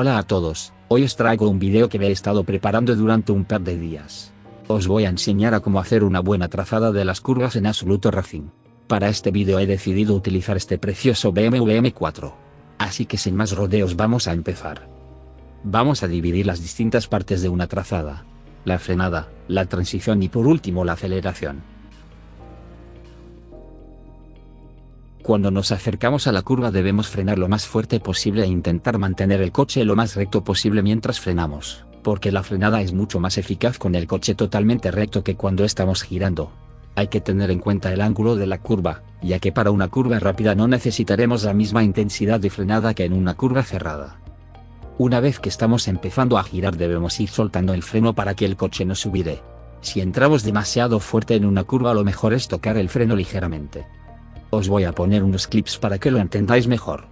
Hola a todos, hoy os traigo un video que me he estado preparando durante un par de días. Os voy a enseñar a cómo hacer una buena trazada de las curvas en Absoluto Racing. Para este video he decidido utilizar este precioso BMW M4. Así que sin más rodeos vamos a empezar. Vamos a dividir las distintas partes de una trazada: la frenada, la transición y por último la aceleración. Cuando nos acercamos a la curva debemos frenar lo más fuerte posible e intentar mantener el coche lo más recto posible mientras frenamos, porque la frenada es mucho más eficaz con el coche totalmente recto que cuando estamos girando. Hay que tener en cuenta el ángulo de la curva, ya que para una curva rápida no necesitaremos la misma intensidad de frenada que en una curva cerrada. Una vez que estamos empezando a girar debemos ir soltando el freno para que el coche no se vire. Si entramos demasiado fuerte en una curva lo mejor es tocar el freno ligeramente. Os voy a poner unos clips para que lo entendáis mejor.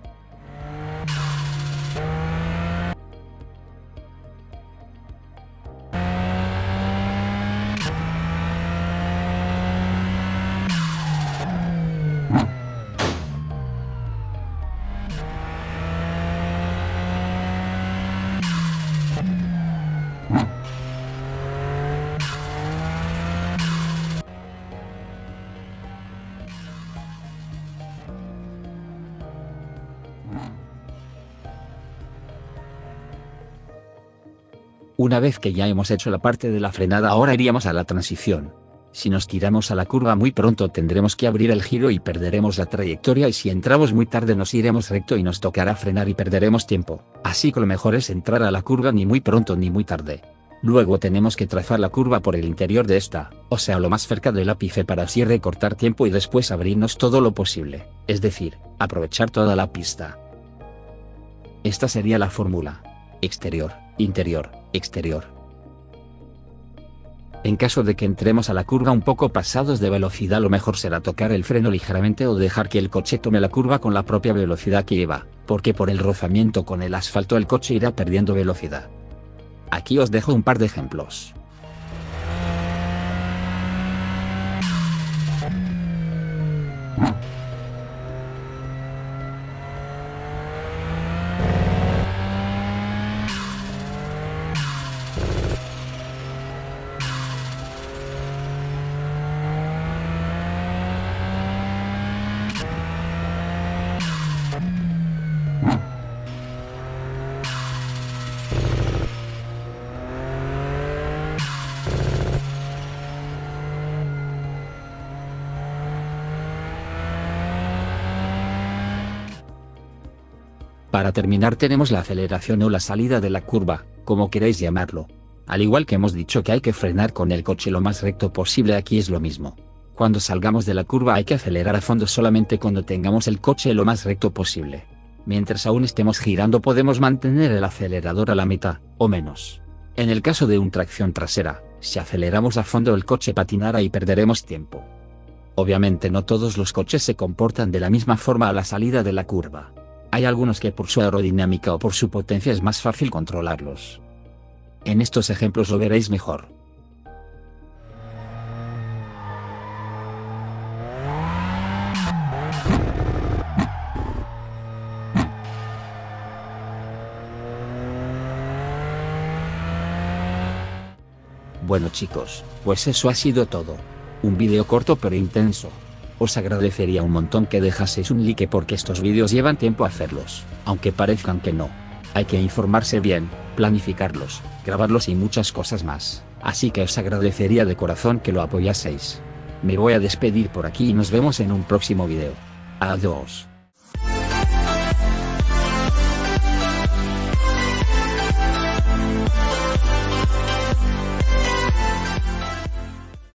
Una vez que ya hemos hecho la parte de la frenada, ahora iríamos a la transición. Si nos tiramos a la curva muy pronto tendremos que abrir el giro y perderemos la trayectoria, y si entramos muy tarde nos iremos recto y nos tocará frenar y perderemos tiempo. Así que lo mejor es entrar a la curva ni muy pronto ni muy tarde. Luego tenemos que trazar la curva por el interior de esta, o sea lo más cerca del ápice, para así recortar tiempo y después abrirnos todo lo posible, es decir, aprovechar toda la pista. Esta sería la fórmula: exterior, interior, exterior. En caso de que entremos a la curva un poco pasados de velocidad, lo mejor será tocar el freno ligeramente o dejar que el coche tome la curva con la propia velocidad que lleva, porque por el rozamiento con el asfalto el coche irá perdiendo velocidad. Aquí os dejo un par de ejemplos. Para terminar tenemos la aceleración o la salida de la curva, como queráis llamarlo. Al igual que hemos dicho que hay que frenar con el coche lo más recto posible, aquí es lo mismo. Cuando salgamos de la curva hay que acelerar a fondo solamente cuando tengamos el coche lo más recto posible. Mientras aún estemos girando podemos mantener el acelerador a la mitad, o menos. En el caso de una tracción trasera, si aceleramos a fondo el coche patinará y perderemos tiempo. Obviamente no todos los coches se comportan de la misma forma a la salida de la curva. Hay algunos que por su aerodinámica o por su potencia es más fácil controlarlos. En estos ejemplos lo veréis mejor. Bueno chicos, pues eso ha sido todo. Un vídeo corto pero intenso. Os agradecería un montón que dejaseis un like porque estos vídeos llevan tiempo hacerlos, aunque parezcan que no. Hay que informarse bien, planificarlos, grabarlos y muchas cosas más, así que os agradecería de corazón que lo apoyaseis. Me voy a despedir por aquí y nos vemos en un próximo vídeo. Adiós.